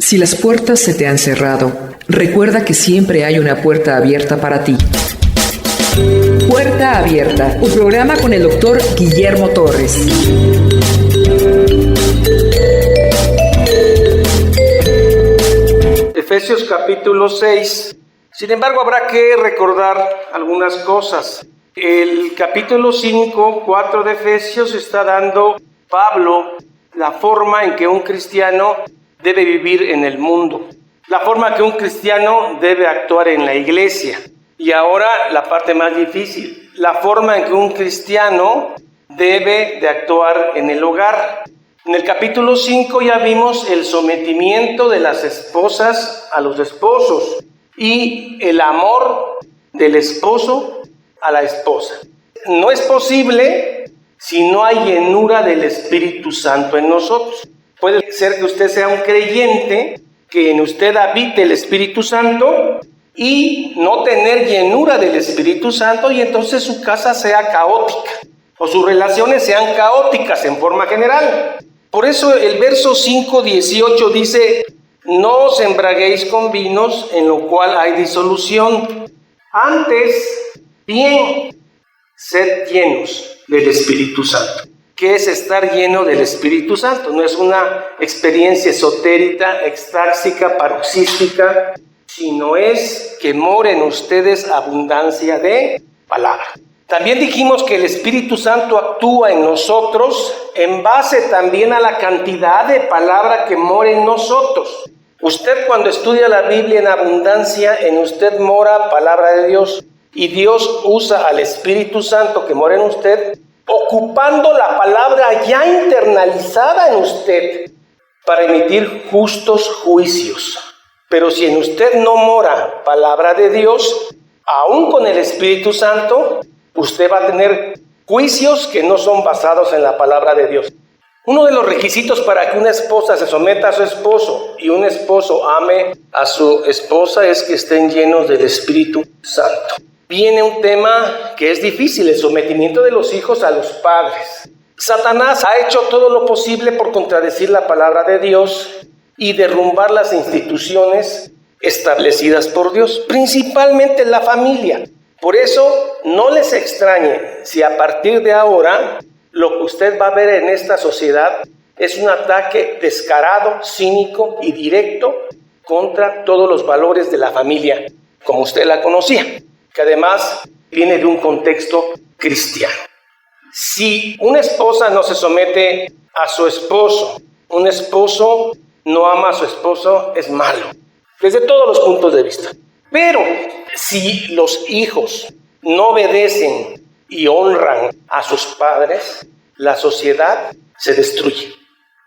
Si las puertas se te han cerrado, recuerda que siempre hay una puerta abierta para ti. Puerta Abierta, un programa con el doctor Guillermo Torres. Efesios capítulo 6. Sin embargo, habrá que recordar algunas cosas. El capítulo 5, 4 de Efesios está dando Pablo la forma en que un cristiano debe vivir en el mundo, la forma que un cristiano debe actuar en la iglesia. Y ahora la parte más difícil, la forma en que un cristiano debe de actuar en el hogar. En el capítulo 5 ya vimos el sometimiento de las esposas a los esposos y el amor del esposo a la esposa. No es posible si no hay llenura del Espíritu Santo en nosotros. Puede ser que usted sea un creyente, que en usted habite el Espíritu Santo y no tener llenura del Espíritu Santo, y entonces su casa sea caótica o sus relaciones sean caóticas en forma general. Por eso el verso 5:18 dice: no os embraguéis con vinos, en lo cual hay disolución. Antes, bien, sed llenos del Espíritu Santo. ¿Qué es estar lleno del Espíritu Santo? No es una experiencia esotérica, extáxica, paroxística, sino es que more en ustedes abundancia de palabra. También dijimos que el Espíritu Santo actúa en nosotros en base también a la cantidad de palabra que mora en nosotros. Usted, cuando estudia la Biblia en abundancia, en usted mora palabra de Dios, y Dios usa al Espíritu Santo que mora en usted, ocupando la palabra ya internalizada en usted para emitir justos juicios. Pero si en usted no mora palabra de Dios, aún con el Espíritu Santo, usted va a tener juicios que no son basados en la palabra de Dios. Uno de los requisitos para que una esposa se someta a su esposo y un esposo ame a su esposa es que estén llenos del Espíritu Santo. Viene un tema que es difícil, el sometimiento de los hijos a los padres. Satanás ha hecho todo lo posible por contradecir la palabra de Dios y derrumbar las instituciones establecidas por Dios, principalmente la familia. Por eso no les extrañe si a partir de ahora lo que usted va a ver en esta sociedad es un ataque descarado, cínico y directo contra todos los valores de la familia, como usted la conocía, que además viene de un contexto cristiano. Si una esposa no se somete a su esposo, un esposo no ama a su esposo, es malo, desde todos los puntos de vista. Pero si los hijos no obedecen y honran a sus padres, la sociedad se destruye.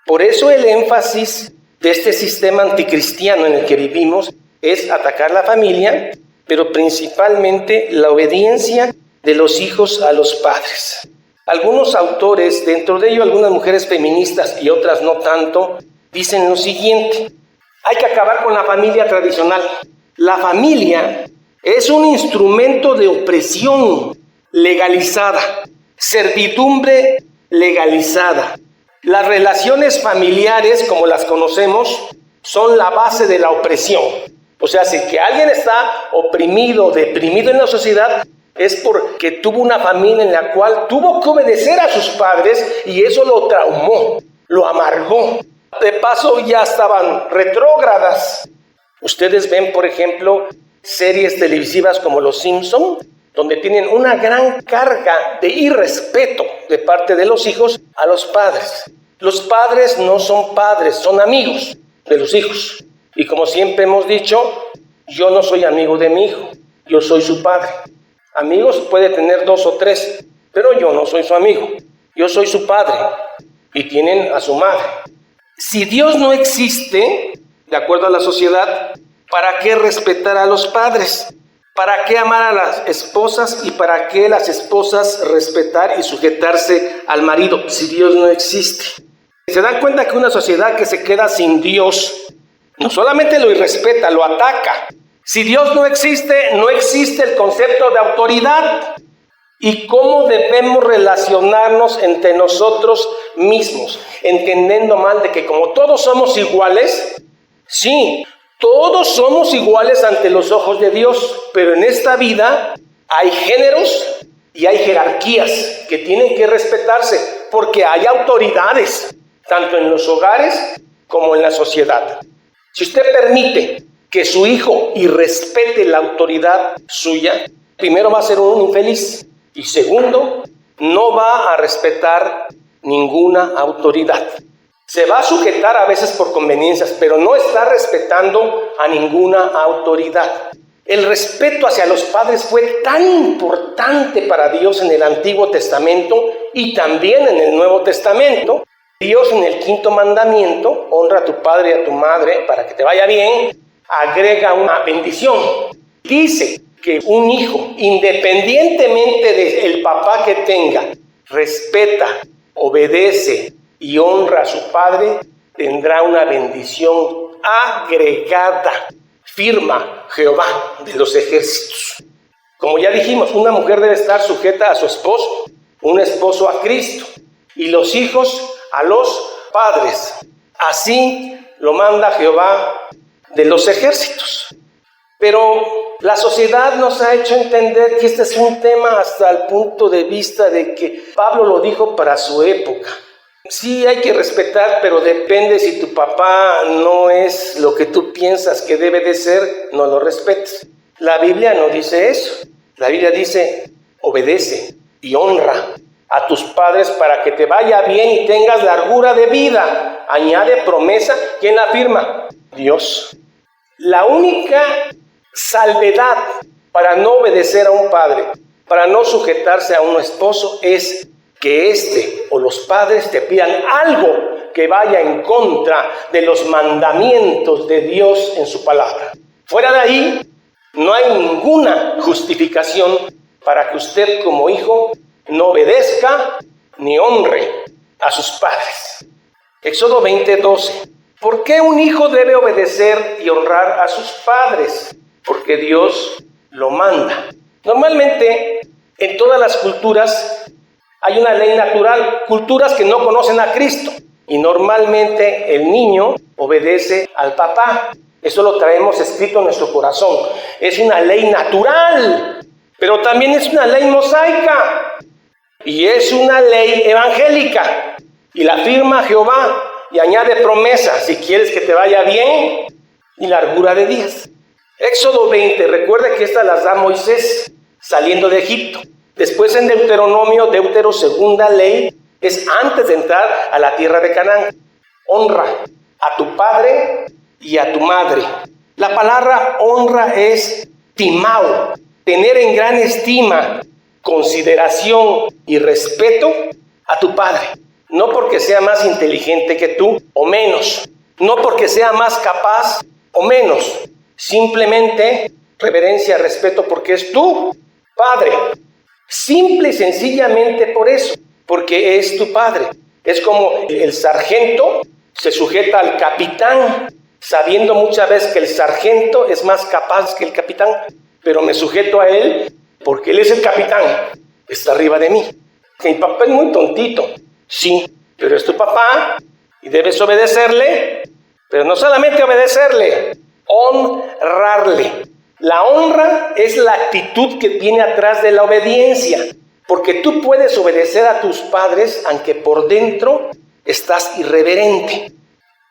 Por eso el énfasis de este sistema anticristiano en el que vivimos es atacar la familia, pero principalmente la obediencia de los hijos a los padres. Algunos autores, dentro de ellos algunas mujeres feministas y otras no tanto, dicen lo siguiente: hay que acabar con la familia tradicional. La familia es un instrumento de opresión legalizada, servidumbre legalizada. Las relaciones familiares, como las conocemos, son la base de la opresión. O sea, si que alguien está oprimido, deprimido en la sociedad, es porque tuvo una familia en la cual tuvo que obedecer a sus padres y eso lo traumó, lo amargó. De paso, ya estaban retrógradas. Ustedes ven, por ejemplo, series televisivas como Los Simpson, donde tienen una gran carga de irrespeto de parte de los hijos a los padres. Los padres no son padres, son amigos de los hijos. Y como siempre hemos dicho, yo no soy amigo de mi hijo, yo soy su padre. Amigos puede tener 2 o 3, pero yo no soy su amigo, yo soy su padre. Y tienen a su madre. Si Dios no existe, de acuerdo a la sociedad, ¿para qué respetar a los padres? ¿Para qué amar a las esposas? ¿Y para qué las esposas respetar y sujetarse al marido si Dios no existe? ¿Se dan cuenta que una sociedad que se queda sin Dios no solamente lo irrespeta, lo ataca? Si Dios no existe, no existe el concepto de autoridad. ¿Y cómo debemos relacionarnos entre nosotros mismos? Entendiendo mal de que como todos somos iguales, Sí, todos somos iguales ante los ojos de Dios, pero en esta vida hay géneros y hay jerarquías que tienen que respetarse, porque hay autoridades, tanto en los hogares como en la sociedad. Si usted permite que su hijo irrespete la autoridad suya, primero va a ser un infeliz y segundo, no va a respetar ninguna autoridad. Se va a sujetar a veces por conveniencias, pero no está respetando a ninguna autoridad. El respeto hacia los padres fue tan importante para Dios en el Antiguo Testamento y también en el Nuevo Testamento. Dios en el 5º mandamiento, honra a tu padre y a tu madre para que te vaya bien, agrega una bendición. Dice que un hijo, independientemente del papá que tenga, respeta, obedece y honra a su padre, tendrá una bendición agregada. Firma Jehová de los ejércitos. Como ya dijimos, una mujer debe estar sujeta a su esposo, un esposo a Cristo y los hijos a los padres. Así lo manda Jehová de los ejércitos. Pero la sociedad nos ha hecho entender que este es un tema hasta el punto de vista de que Pablo lo dijo para su época. Sí, hay que respetar, pero depende. Si tu papá no es lo que tú piensas que debe de ser, no lo respetes. La Biblia no dice eso. La Biblia dice, obedece y honra a tus padres para que te vaya bien y tengas largura de vida. Añade promesa. ¿Quién la firma? Dios. La única salvedad para no obedecer a un padre, para no sujetarse a un esposo, es que éste o los padres te pidan algo que vaya en contra de los mandamientos de Dios en su palabra. Fuera de ahí, no hay ninguna justificación para que usted como hijo no obedezca ni honre a sus padres. Éxodo 20:12. ¿Por qué un hijo debe obedecer y honrar a sus padres? Porque Dios lo manda. Normalmente, en todas las culturas hay una ley natural, culturas que no conocen a Cristo. Y normalmente el niño obedece al papá. Eso lo traemos escrito en nuestro corazón. Es una ley natural, pero también es una ley mosaica. Y es una ley evangélica. Y la firma Jehová y añade promesa, si quieres que te vaya bien y largura de días. Éxodo 20, recuerda que estas las da Moisés saliendo de Egipto. Después en Deuteronomio, segunda ley, es antes de entrar a la tierra de Canaán. Honra a tu padre y a tu madre. La palabra honra es timao, tener en gran estima, consideración y respeto a tu padre. No porque sea más inteligente que tú o menos, no porque sea más capaz o menos, simplemente reverencia, respeto porque es tu padre. Simple y sencillamente por eso, porque es tu padre. Es como el sargento se sujeta al capitán, sabiendo muchas veces que el sargento es más capaz que el capitán, pero me sujeto a él porque él es el capitán, está arriba de mí. Mi papá es muy tontito, sí, pero es tu papá y debes obedecerle, pero no solamente obedecerle, honrarle. La honra es la actitud que viene atrás de la obediencia, porque tú puedes obedecer a tus padres aunque por dentro estás irreverente.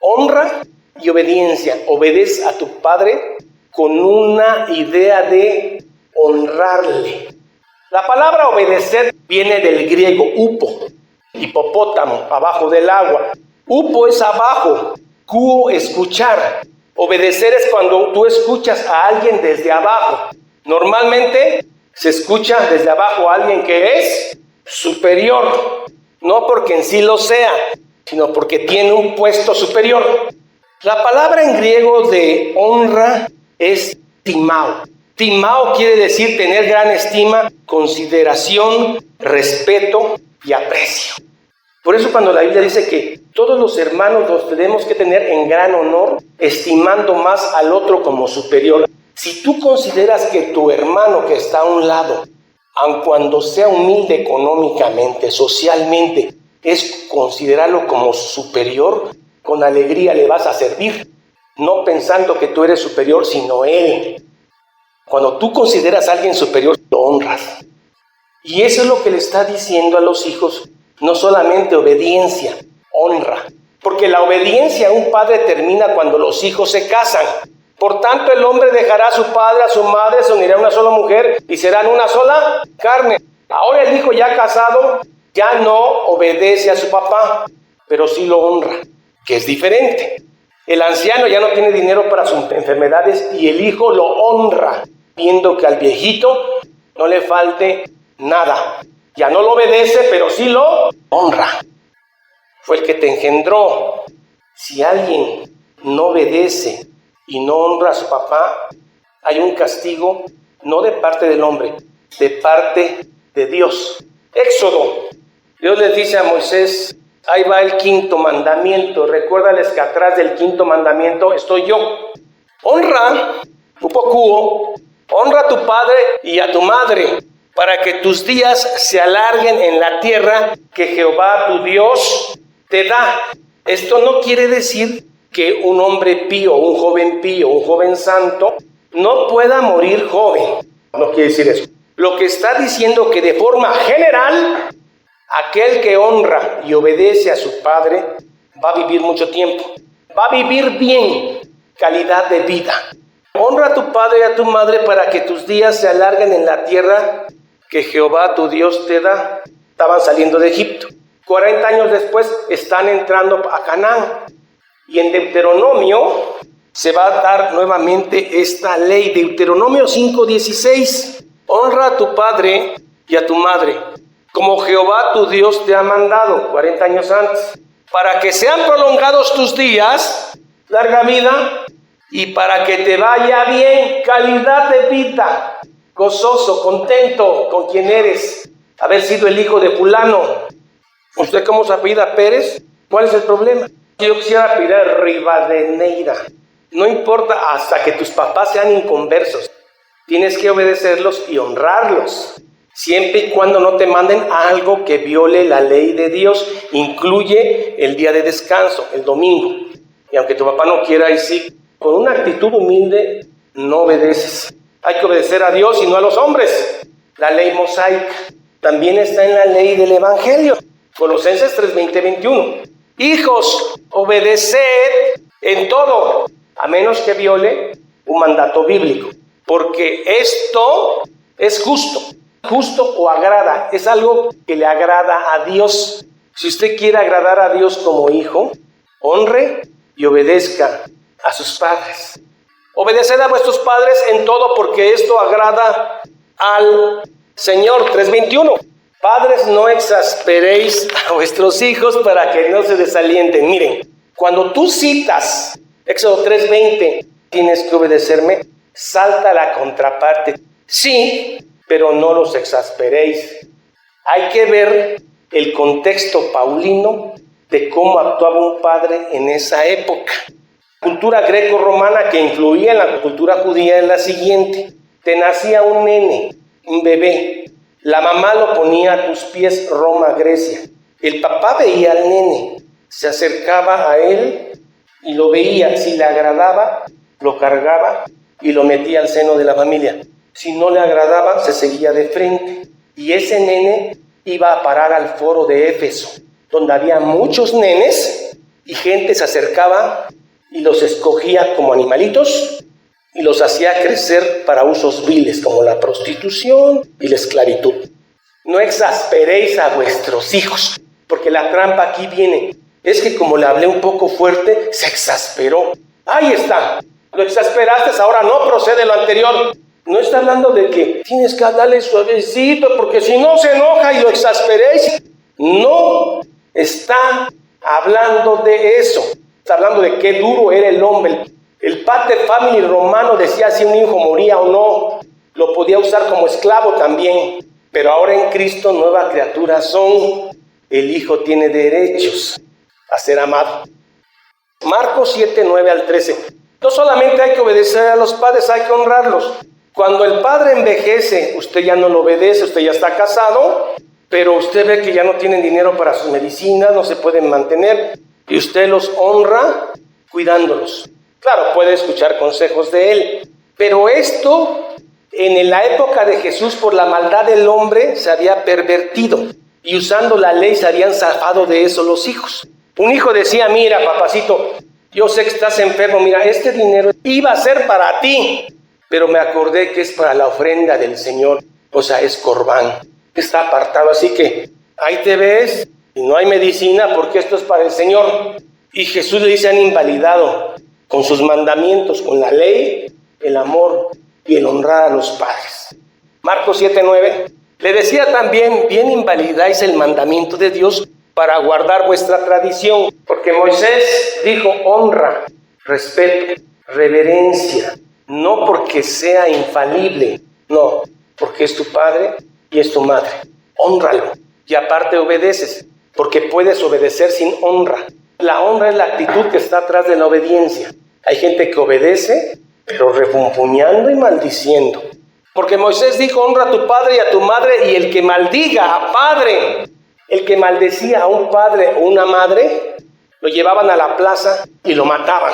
Honra y obediencia. Obedece a tu padre con una idea de honrarle. La palabra obedecer viene del griego upo, hipopótamo, abajo del agua. Upo es abajo, cuo escuchar. Obedecer es cuando tú escuchas a alguien desde abajo. Normalmente se escucha desde abajo a alguien que es superior, no porque en sí lo sea, sino porque tiene un puesto superior. La palabra en griego de honra es timao. Timao quiere decir tener gran estima, consideración, respeto y aprecio. Por eso cuando la Biblia dice que todos los hermanos los tenemos que tener en gran honor, estimando más al otro como superior. Si tú consideras que tu hermano que está a un lado, aun cuando sea humilde económicamente, socialmente, es considerarlo como superior, con alegría le vas a servir. no pensando que tú eres superior, sino Él. Cuando tú consideras a alguien superior, lo honras. Y eso es lo que le está diciendo a los hijos, no solamente obediencia, honra. Porque la obediencia a un padre termina cuando los hijos se casan. Por tanto, el hombre dejará a su padre, a su madre, se unirá a una sola mujer y serán una sola carne. Ahora el hijo ya casado ya no obedece a su papá, pero sí lo honra, que es diferente. El anciano ya no tiene dinero para sus enfermedades y el hijo lo honra, viendo que al viejito no le falte nada. Ya no lo obedece, pero sí lo honra. Fue el que te engendró. Si alguien no obedece y no honra a su papá, hay un castigo, no de parte del hombre, de parte de Dios. Éxodo. Dios les dice a Moisés, ahí va el quinto mandamiento. Recuérdales que atrás del quinto mandamiento estoy yo. Honra, upokuo, honra a tu padre y a tu madre, para que tus días se alarguen en la tierra que Jehová tu Dios te da. Esto no quiere decir que un hombre pío, un joven santo, no pueda morir joven. No quiere decir eso. Lo que está diciendo que de forma general, aquel que honra y obedece a su padre va a vivir mucho tiempo. Va a vivir bien, calidad de vida. Honra a tu padre y a tu madre para que tus días se alarguen en la tierra que Jehová tu Dios te da. Estaban saliendo de Egipto. 40 años después están entrando a Canaán. Y en Deuteronomio se va a dar nuevamente esta ley. Deuteronomio 5:16. Honra a tu padre y a tu madre, como Jehová tu Dios te ha mandado 40 años antes, para que sean prolongados tus días, larga vida, y para que te vaya bien, calidad de vida, gozoso, contento con quien eres, haber sido el hijo de fulano. ¿Usted cómo se apellida Pérez? ¿Cuál es el problema? Yo quisiera apellidar Rivadeneira. No importa hasta que tus papás sean inconversos. Tienes que obedecerlos y honrarlos, siempre y cuando no te manden algo que viole la ley de Dios. Incluye el día de descanso, el domingo. Y aunque tu papá no quiera, y sí, con una actitud humilde, no obedeces. Hay que obedecer a Dios y no a los hombres. La ley mosaica también está en la ley del Evangelio. Colosenses 3:20-21. Hijos, obedeced en todo, a menos que viole un mandato bíblico. Porque esto es justo o agrada, es algo que le agrada a Dios. Si usted quiere agradar a Dios como hijo, honre y obedezca a sus padres. Obedeced a vuestros padres en todo, porque esto agrada al Señor. 3:21. Padres, no exasperéis a vuestros hijos para que no se desalienten. Miren, cuando tú citas Éxodo 3:20, tienes que obedecerme, salta la contraparte. Sí, pero no los exasperéis. Hay que ver el contexto paulino de cómo actuaba un padre en esa época. La cultura greco-romana que influía en la cultura judía es la siguiente. Te nacía un nene, un bebé. La mamá lo ponía a tus pies, Roma, Grecia. El papá veía al nene, se acercaba a él y lo veía. Si le agradaba, lo cargaba y lo metía al seno de la familia. Si no le agradaba, se seguía de frente. Y ese nene iba a parar al foro de Éfeso, donde había muchos nenes y gente se acercaba y los escogía como animalitos y los hacía crecer para usos viles como la prostitución y la esclavitud. No exasperéis a vuestros hijos, porque la trampa aquí viene. Es que como le hablé un poco fuerte, se exasperó. Ahí está. Lo exasperaste, ahora no procede lo anterior. No está hablando de que tienes que darle suavecito, porque si no se enoja y lo exasperéis. No está hablando de eso. Está hablando de qué duro era el hombre. El pater family romano decía si un hijo moría o no. Lo podía usar como esclavo también. Pero ahora en Cristo nueva criatura son. El hijo tiene derechos a ser amado. Marcos 7:9-13. No solamente hay que obedecer a los padres, hay que honrarlos. Cuando el padre envejece, usted ya no lo obedece, usted ya está casado, pero usted ve que ya no tienen dinero para sus medicinas, no se pueden mantener, y usted los honra cuidándolos. Claro, puede escuchar consejos de él, pero esto en la época de Jesús por la maldad del hombre se había pervertido y usando la ley se habían zafado de eso los hijos. Un hijo decía, mira papacito, yo sé que estás enfermo, mira, este dinero iba a ser para ti, pero me acordé que es para la ofrenda del Señor, o sea, es corbán, está apartado, así que ahí te ves y no hay medicina porque esto es para el Señor. Y Jesús le dice, han invalidado con sus mandamientos, con la ley, el amor y el honrar a los padres. Marcos 7:9, le decía también, bien invalidáis el mandamiento de Dios para guardar vuestra tradición, porque Moisés dijo honra, respeto, reverencia, no porque sea infalible, no, porque es tu padre y es tu madre, hónralo, y aparte obedeces, porque puedes obedecer sin honra. La honra es la actitud que está atrás de la obediencia. Hay gente que obedece, pero refunfuñando y maldiciendo. Porque Moisés dijo, honra a tu padre y a tu madre, y el que maldiga a padre, el que maldecía a un padre o una madre, lo llevaban a la plaza y lo mataban.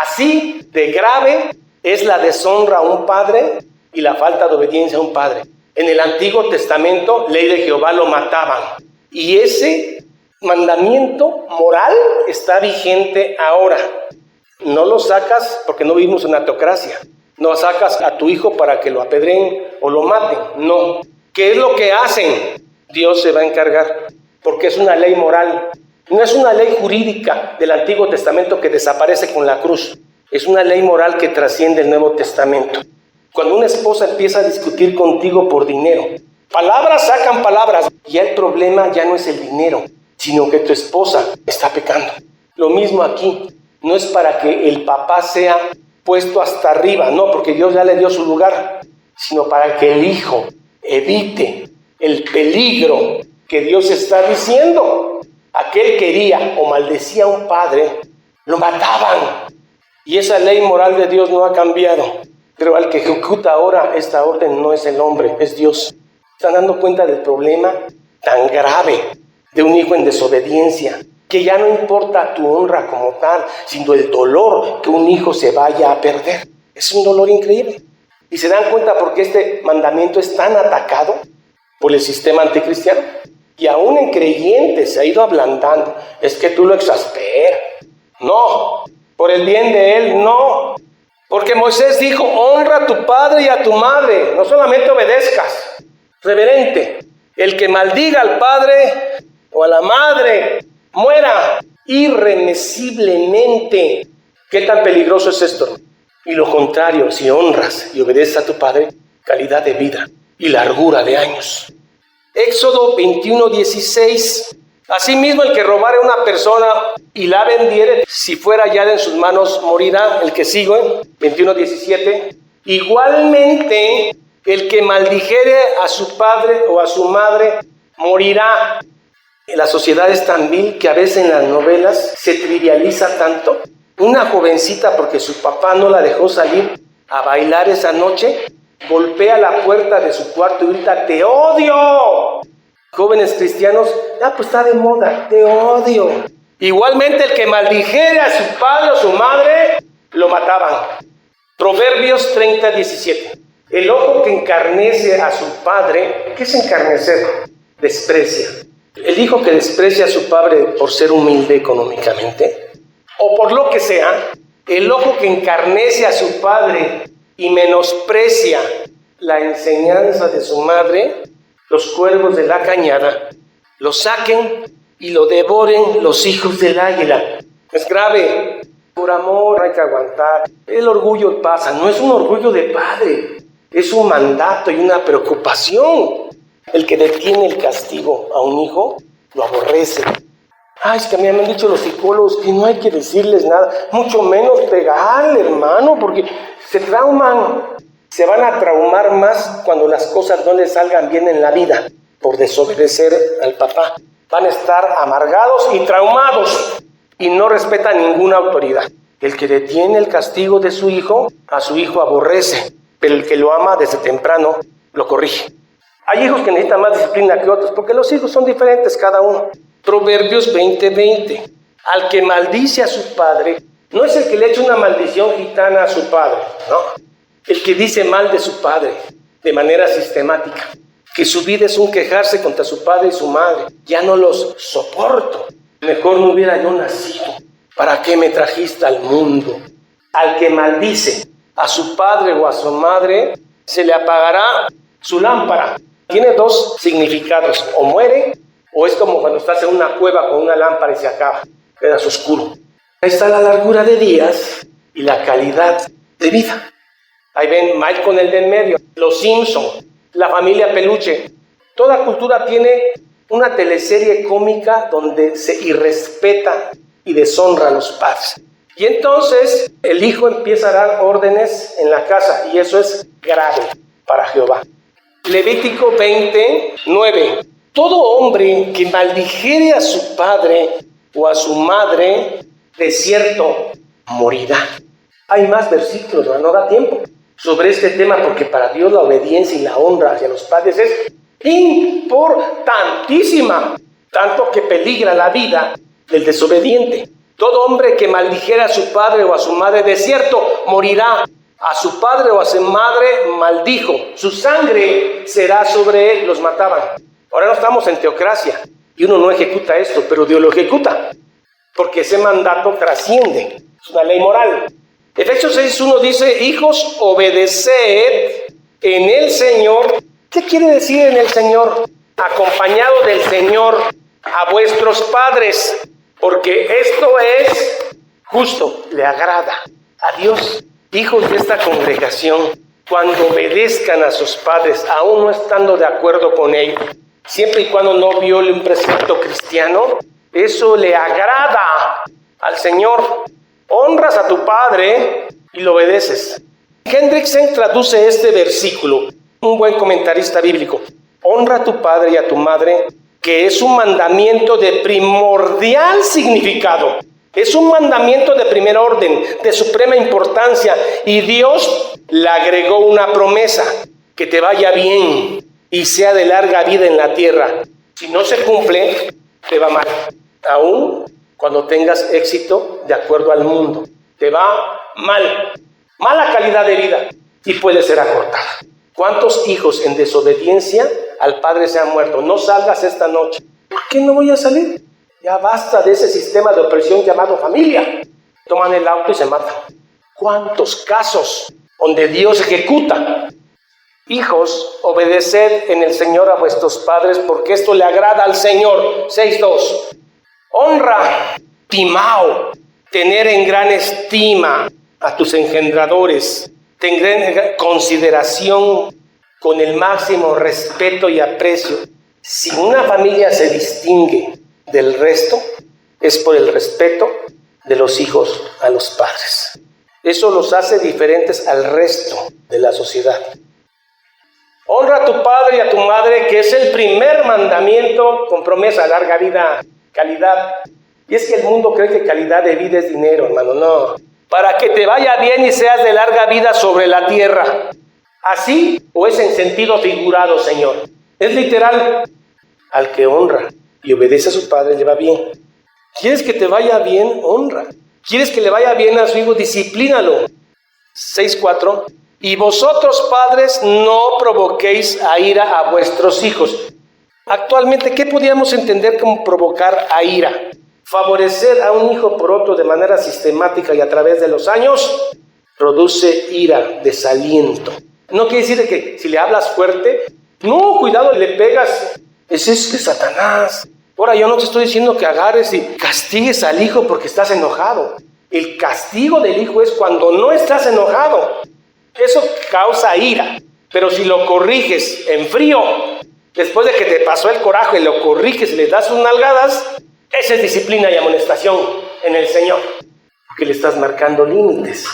Así de grave es la deshonra a un padre y la falta de obediencia a un padre. En el Antiguo Testamento, ley de Jehová, lo mataban. Y ese mandamiento moral está vigente ahora. No lo sacas porque no vivimos en una teocracia. No sacas a tu hijo para que lo apedreen o lo maten. No. ¿Qué es lo que hacen? Dios se va a encargar, porque es una ley moral. No es una ley jurídica del Antiguo Testamento que desaparece con la cruz. Es una ley moral que trasciende el Nuevo Testamento. Cuando una esposa empieza a discutir contigo por dinero, palabras sacan palabras. Ya el problema ya no es el dinero, sino que tu esposa está pecando. Lo mismo aquí. No es para que el papá sea puesto hasta arriba, no, porque Dios ya le dio su lugar, sino para que el hijo evite el peligro que Dios está diciendo. Aquel quería o maldecía a un padre, lo mataban. Y esa ley moral de Dios no ha cambiado. Pero al que ejecuta ahora esta orden no es el hombre, es Dios. ¿Están dando cuenta del problema tan grave de un hijo en desobediencia? Que ya no importa tu honra como tal, sino el dolor que un hijo se vaya a perder. Es un dolor increíble. Y se dan cuenta porque este mandamiento es tan atacado por el sistema anticristiano. Y aún en creyentes se ha ido ablandando. Es que tú lo exasperas. No, por el bien de él, no. Porque Moisés dijo, honra a tu padre y a tu madre. No solamente obedezcas, reverente. El que maldiga al padre o a la madre, muera irremisiblemente. ¿Qué tan peligroso es esto? Y lo contrario, si honras y obedeces a tu padre, calidad de vida y largura de años. Éxodo 21:16. Asimismo, el que robare a una persona y la vendiere, si fuera hallada en sus manos, morirá. El que sigue, 21:17. Igualmente, el que maldijere a su padre o a su madre, morirá. La sociedad es tan vil que a veces en las novelas se trivializa tanto. Una jovencita, porque su papá no la dejó salir a bailar esa noche, golpea la puerta de su cuarto y grita, ¡te odio! Jóvenes cristianos, pues está de moda, te odio. Igualmente el que maldijere a su padre o su madre, lo mataban. Proverbios 30:17. El ojo que encarnece a su padre, ¿qué es encarnecer? Desprecia. El hijo que desprecia a su padre por ser humilde económicamente, o por lo que sea, el ojo que encarnece a su padre y menosprecia la enseñanza de su madre, los cuervos de la cañada lo saquen y lo devoren los hijos del águila. Es grave. Por amor hay que aguantar. El orgullo pasa. No es un orgullo de padre, es un mandato y una preocupación. El que detiene el castigo a un hijo lo aborrece. Es que a mí me han dicho los psicólogos que no hay que decirles nada, mucho menos pegarle, hermano, porque se trauman. Se van a traumar más cuando las cosas no les salgan bien en la vida por desobedecer al papá. Van a estar amargados y traumados y no respetan ninguna autoridad. El que detiene el castigo de su hijo, a su hijo aborrece, pero el que lo ama desde temprano lo corrige. Hay hijos que necesitan más disciplina que otros, porque los hijos son diferentes cada uno. Proverbios 20:20. Al que maldice a su padre, no es el que le echa una maldición gitana a su padre, no. El que dice mal de su padre de manera sistemática, que su vida es un quejarse contra su padre y su madre. Ya no los soporto. Mejor no hubiera yo nacido. ¿Para qué me trajiste al mundo? Al que maldice a su padre o a su madre, se le apagará su lámpara. Tiene dos significados: o muere, o es como cuando estás en una cueva con una lámpara y se acaba, quedas oscuro. Ahí está la largura de días y la calidad de vida. Ahí ven Malcolm, el de en medio, Los Simpson, La Familia Peluche. Toda cultura tiene una teleserie cómica donde se irrespeta y deshonra a los padres. Y entonces el hijo empieza a dar órdenes en la casa, y eso es grave para Jehová. Levítico 20:9. Todo hombre que maldijere a su padre o a su madre, de cierto morirá. Hay más versículos, no da tiempo sobre este tema, porque para Dios la obediencia y la honra hacia los padres es importantísima, tanto que peligra la vida del desobediente. Todo hombre que maldijera a su padre o a su madre, de cierto morirá. A su padre o a su madre maldijo, su sangre será sobre él. Los mataban. Ahora no estamos en teocracia y uno no ejecuta esto, pero Dios lo ejecuta, porque ese mandato trasciende, es una ley moral. Efesios 6:1 dice: hijos, obedeced en el Señor. ¿Qué quiere decir en el Señor? Acompañado del Señor a vuestros padres, porque esto es justo, le agrada a Dios. Hijos de esta congregación, cuando obedezcan a sus padres, aún no estando de acuerdo con ellos, siempre y cuando no viole un precepto cristiano, eso le agrada al Señor. Honras a tu padre y lo obedeces. Hendrickson traduce este versículo, un buen comentarista bíblico: honra a tu padre y a tu madre, que es un mandamiento de primordial significado. Es un mandamiento de primer orden, de suprema importancia, y Dios le agregó una promesa: que te vaya bien y sea de larga vida en la tierra. Si no se cumple, te va mal, aún cuando tengas éxito de acuerdo al mundo. Te va mal, mala calidad de vida, y puede ser acortada. ¿Cuántos hijos en desobediencia al padre se han muerto? No salgas esta noche. ¿Por qué no voy a salir? Ya basta de ese sistema de opresión llamado familia. Toman el auto y se matan. ¿Cuántos casos donde Dios ejecuta? Hijos, obedeced en el Señor a vuestros padres, porque esto le agrada al Señor. 6:2. Honra, timao, tener en gran estima a tus engendradores, tener en consideración con el máximo respeto y aprecio. Si una familia se distingue del resto, es por el respeto de los hijos a los padres. Eso los hace diferentes al resto de la sociedad. Honra a tu padre y a tu madre, que es el primer mandamiento con promesa: larga vida, calidad. Y es que el mundo cree que calidad de vida es dinero, hermano. No. Para que te vaya bien y seas de larga vida sobre la tierra. ¿Así o es en sentido figurado, Señor? Es literal. Al que honra y obedece a su padre le va bien. ¿Quieres que te vaya bien? Honra. ¿Quieres que le vaya bien a su hijo? Disciplínalo. 6:4. Y vosotros, padres, no provoquéis a ira a vuestros hijos. Actualmente, ¿qué podríamos entender como provocar a ira? Favorecer a un hijo por otro de manera sistemática y a través de los años produce ira, desaliento. No quiere decir que si le hablas fuerte, no, cuidado, le pegas. Ese es de Satanás. Ahora, yo no te estoy diciendo que agarres y castigues al hijo porque estás enojado. El castigo del hijo es cuando no estás enojado. Eso causa ira. Pero si lo corriges en frío, después de que te pasó el coraje, lo corriges y le das sus nalgadas, esa es disciplina y amonestación en el Señor, porque le estás marcando límites.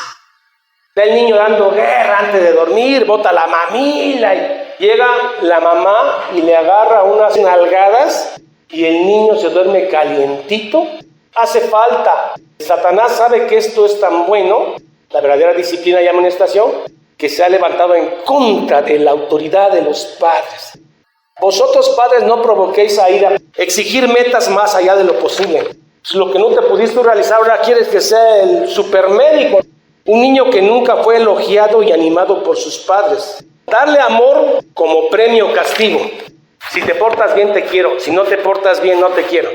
Está el niño dando guerra antes de dormir, bota la mamila y llega la mamá y le agarra unas nalgadas y el niño se duerme calientito. Hace falta. Satanás sabe que esto es tan bueno, la verdadera disciplina y amonestación, que se ha levantado en contra de la autoridad de los padres. Vosotros, padres, no provoquéis a ira, exigir metas más allá de lo posible. Lo que no te pudiste realizar, ahora quieres que sea el supermédico. Un niño que nunca fue elogiado y animado por sus padres. Darle amor como premio o castigo. Si te portas bien, te quiero. Si no te portas bien, no te quiero.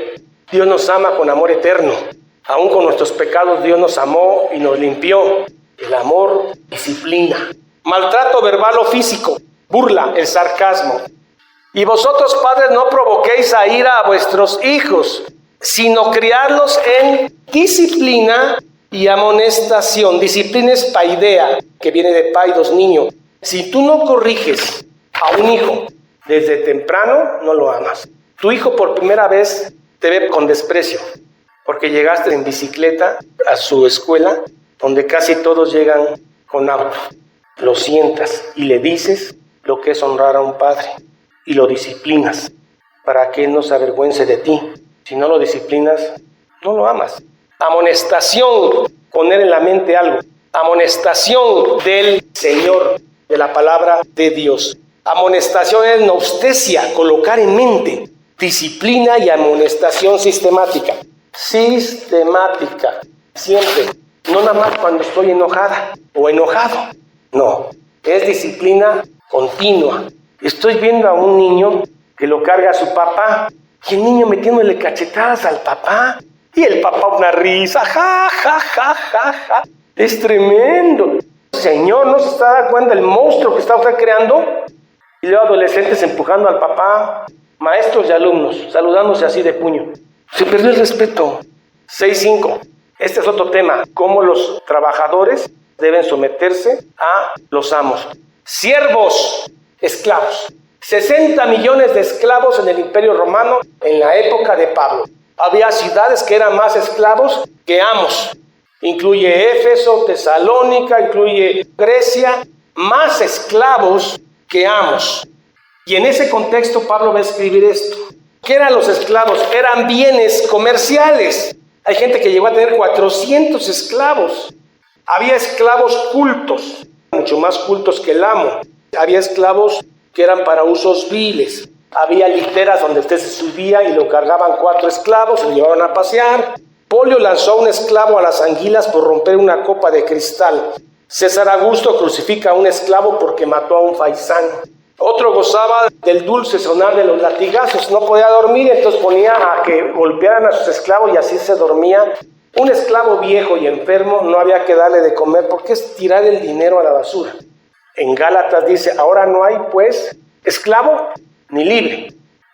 Dios nos ama con amor eterno. Aún con nuestros pecados, Dios nos amó y nos limpió. El amor disciplina. Maltrato verbal o físico. Burla, el sarcasmo. Y vosotros, padres, no provoquéis a ira a vuestros hijos, sino criarlos en disciplina y amonestación. Disciplina es paidea, que viene de paidos, niño. Si tú no corriges a un hijo desde temprano, no lo amas. Tu hijo por primera vez te ve con desprecio, porque llegaste en bicicleta a su escuela, donde casi todos llegan con auto. Lo sientas y le dices lo que es honrar a un padre, y lo disciplinas, para que él no se avergüence de ti. Si no lo disciplinas, no lo amas. Amonestación, poner en la mente algo. Amonestación del Señor, de la palabra de Dios. Amonestación es noustesia, colocar en mente. Disciplina y amonestación sistemática. Sistemática, siempre. No nada más cuando estoy enojada o enojado. No, es disciplina continua. Estoy viendo a un niño que lo carga a su papá. Y el niño metiéndole cachetadas al papá. Y el papá una risa. Ja, ja, ja, ja, ja. Es tremendo. Señor, ¿no se está dando cuenta del monstruo que está usted creando? Y luego adolescentes empujando al papá. Maestros y alumnos saludándose así de puño. Se perdió el respeto. 6.5. Este es otro tema. Cómo los trabajadores deben someterse a los amos. Siervos, esclavos. 60 millones de esclavos en el Imperio Romano en la época de Pablo. Había ciudades que eran más esclavos que amos. Incluye Éfeso, Tesalónica, incluye Grecia. Más esclavos que amos. Y en ese contexto Pablo va a escribir esto. ¿Qué eran los esclavos? Eran bienes comerciales. Hay gente que llegó a tener 400 esclavos. Había esclavos cultos, mucho más cultos que el amo. Había esclavos que eran para usos viles. Había literas donde usted se subía y lo cargaban 4 esclavos, se lo llevaban a pasear. Polio lanzó a un esclavo a las anguilas por romper una copa de cristal. César Augusto crucifica a un esclavo porque mató a un faisán. Otro gozaba del dulce sonar de los latigazos, no podía dormir, entonces ponía a que golpearan a sus esclavos y así se dormía. Un esclavo viejo y enfermo no había que darle de comer porque es tirar el dinero a la basura. En Gálatas dice, ahora no hay pues esclavo ni libre.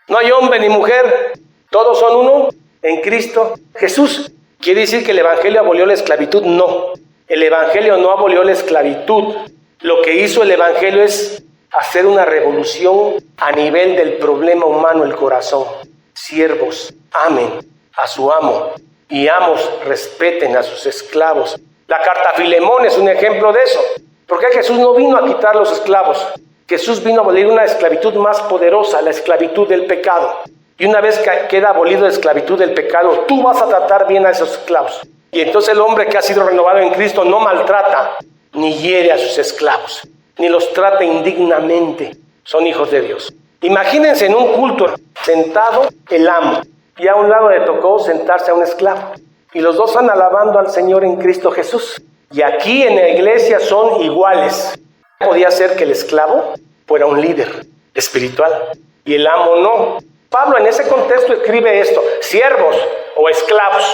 No hay hombre ni mujer, todos son uno en Cristo Jesús. ¿Quiere decir que el Evangelio abolió la esclavitud? No, el Evangelio no abolió la esclavitud. Lo que hizo el Evangelio es hacer una revolución a nivel del problema humano, el corazón. Siervos, amen a su amo y amos respeten a sus esclavos. La carta a Filemón es un ejemplo de eso. Porque Jesús no vino a quitar los esclavos. Jesús vino a abolir una esclavitud más poderosa, la esclavitud del pecado. Y una vez que queda abolido la esclavitud del pecado, tú vas a tratar bien a esos esclavos. Y entonces el hombre que ha sido renovado en Cristo no maltrata ni hiere a sus esclavos, ni los trata indignamente. Son hijos de Dios. Imagínense en un culto sentado el amo y a un lado le tocó sentarse a un esclavo. Y los dos están alabando al Señor en Cristo Jesús. Y aquí en la iglesia son iguales. Podía ser que el esclavo fuera un líder espiritual y el amo no. Pablo en ese contexto escribe esto: siervos o esclavos,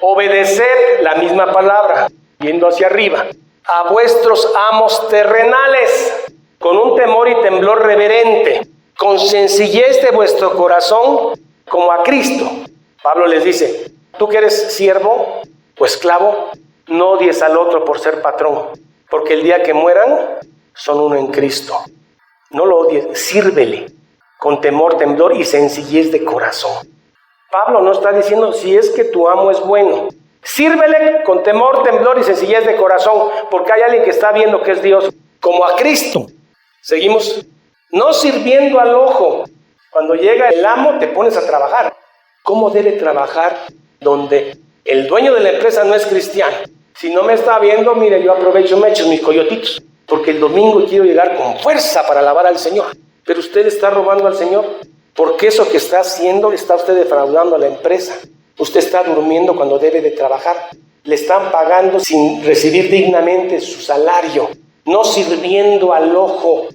obedeced, la misma palabra, yendo hacia arriba, a vuestros amos terrenales, con un temor y temblor reverente, con sencillez de vuestro corazón, como a Cristo. Pablo les dice, tú que eres siervo o esclavo, no odies al otro por ser patrón, porque el día que mueran son uno en Cristo. No lo odies, sírvele con temor, temblor y sencillez de corazón. Pablo no está diciendo si es que tu amo es bueno. Sírvele con temor, temblor y sencillez de corazón, porque hay alguien que está viendo que es Dios, como a Cristo. Seguimos, no sirviendo al ojo. Cuando llega el amo te pones a trabajar. ¿Cómo debe trabajar donde el dueño de la empresa no es cristiano? Si no me está viendo, mire, yo aprovecho, me echo mis coyotitos, porque el domingo quiero llegar con fuerza para alabar al Señor. Pero usted está robando al Señor, porque eso que está haciendo está usted defraudando a la empresa. Usted está durmiendo cuando debe de trabajar. Le están pagando sin recibir dignamente su salario, no sirviendo al ojo.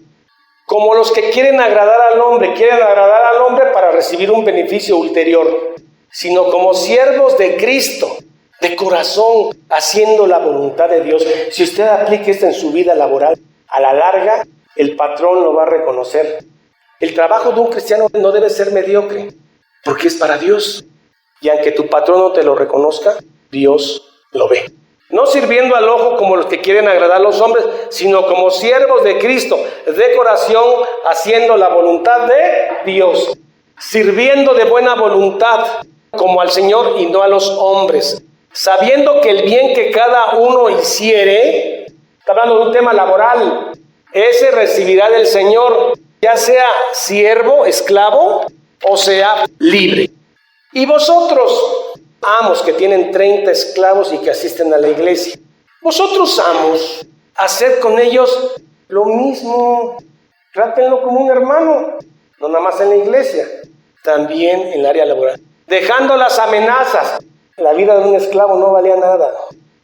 Como los que quieren agradar al hombre para recibir un beneficio ulterior, sino como siervos de Cristo, de corazón, haciendo la voluntad de Dios. Si usted aplica esto en su vida laboral, a la larga, el patrón lo va a reconocer. El trabajo de un cristiano no debe ser mediocre, porque es para Dios. Y aunque tu patrón no te lo reconozca, Dios lo ve. No sirviendo al ojo como los que quieren agradar a los hombres, sino como siervos de Cristo, de corazón, haciendo la voluntad de Dios. Sirviendo de buena voluntad, como al Señor y no a los hombres. Sabiendo que el bien que cada uno hiciere, está hablando de un tema laboral, ese recibirá del Señor, ya sea siervo, esclavo, o sea libre. Y vosotros, amos que tienen 30 esclavos y que asisten a la iglesia, vosotros, amos, haced con ellos lo mismo. Trátenlo como un hermano, no nada más en la iglesia, también en el área laboral. Dejando las amenazas. La vida de un esclavo no valía nada.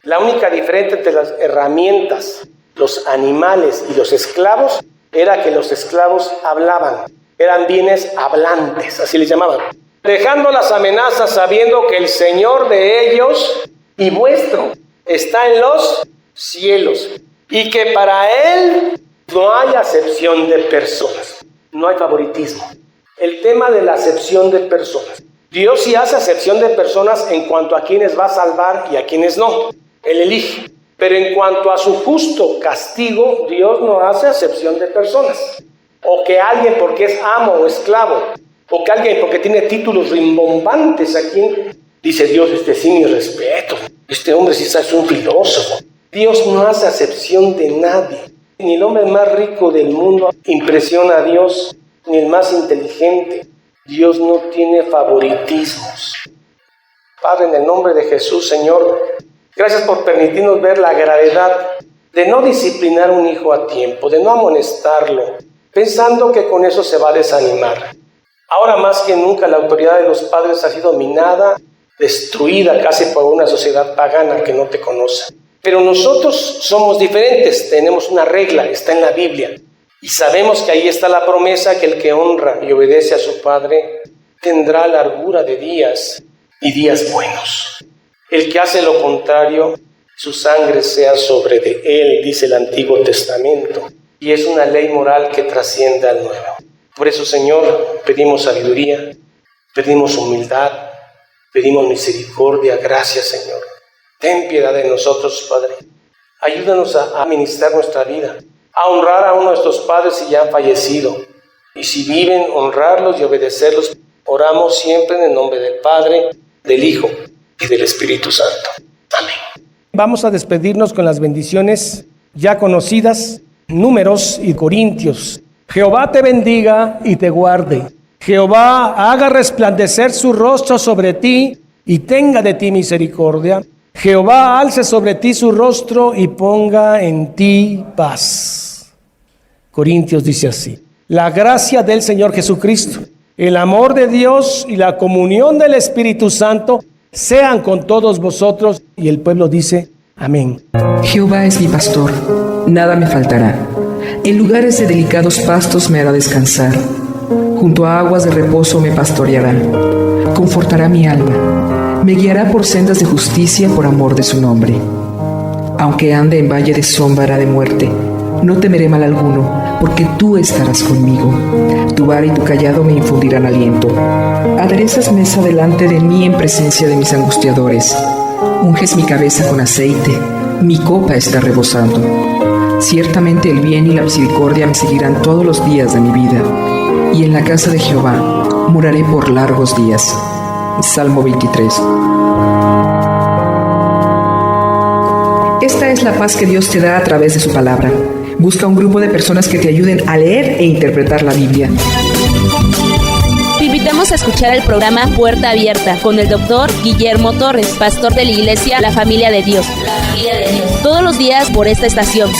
La única diferencia entre las herramientas, los animales y los esclavos, era que los esclavos hablaban. Eran bienes hablantes, así les llamaban. Dejando las amenazas, sabiendo que el Señor de ellos y vuestro está en los cielos, y que para Él no hay acepción de personas, no hay favoritismo. El tema de la acepción de personas. Dios sí hace acepción de personas en cuanto a quienes va a salvar y a quienes no. Él elige. Pero en cuanto a su justo castigo, Dios no hace acepción de personas. O que alguien porque es amo o esclavo, o que alguien porque tiene títulos rimbombantes, a quien dice Dios, sí mi respeto, este hombre sí es un filósofo. Dios no hace acepción de nadie. Ni el hombre más rico del mundo impresiona a Dios, ni el más inteligente. Dios no tiene favoritismos. Padre, en el nombre de Jesús, Señor, gracias por permitirnos ver la gravedad de no disciplinar a un hijo a tiempo, de no amonestarlo, pensando que con eso se va a desanimar. Ahora más que nunca la autoridad de los padres ha sido minada, destruida casi por una sociedad pagana que no te conoce. Pero nosotros somos diferentes, tenemos una regla, está en la Biblia. Y sabemos que ahí está la promesa que el que honra y obedece a su Padre tendrá largura de días y días buenos. El que hace lo contrario, su sangre sea sobre de él, dice el Antiguo Testamento. Y es una ley moral que trasciende al Nuevo. Por eso, Señor, pedimos sabiduría, pedimos humildad, pedimos misericordia, gracias, Señor. Ten piedad de nosotros, Padre. Ayúdanos a administrar nuestra vida, a honrar a uno de nuestros padres si ya han fallecido. Y si viven, honrarlos y obedecerlos. Oramos siempre en el nombre del Padre, del Hijo y del Espíritu Santo. Amén. Vamos a despedirnos con las bendiciones ya conocidas, Números y Corintios. Jehová te bendiga y te guarde. Jehová haga resplandecer su rostro sobre ti y tenga de ti misericordia. Jehová alce sobre ti su rostro y ponga en ti paz. Corintios dice así: la gracia del Señor Jesucristo, el amor de Dios y la comunión del Espíritu Santo sean con todos vosotros. Y el pueblo dice: amén. Jehová es mi pastor, nada me faltará. En lugares de delicados pastos me hará descansar. Junto a aguas de reposo me pastoreará. Confortará mi alma. Me guiará por sendas de justicia por amor de su nombre. Aunque ande en valle de sombra de muerte, no temeré mal alguno, porque tú estarás conmigo. Tu vara y tu cayado me infundirán aliento. Aderezas mesa delante de mí en presencia de mis angustiadores. Unges mi cabeza con aceite, mi copa está rebosando. Ciertamente el bien y la misericordia me seguirán todos los días de mi vida, y en la casa de Jehová moraré por largos días. Salmo 23. Esta es la paz que Dios te da a través de su palabra. Busca un grupo de personas que te ayuden a leer e interpretar la Biblia. Te invitamos a escuchar el programa Puerta Abierta con el Dr. Guillermo Torres, pastor de la iglesia La Familia de Dios. Todos los días por esta estación.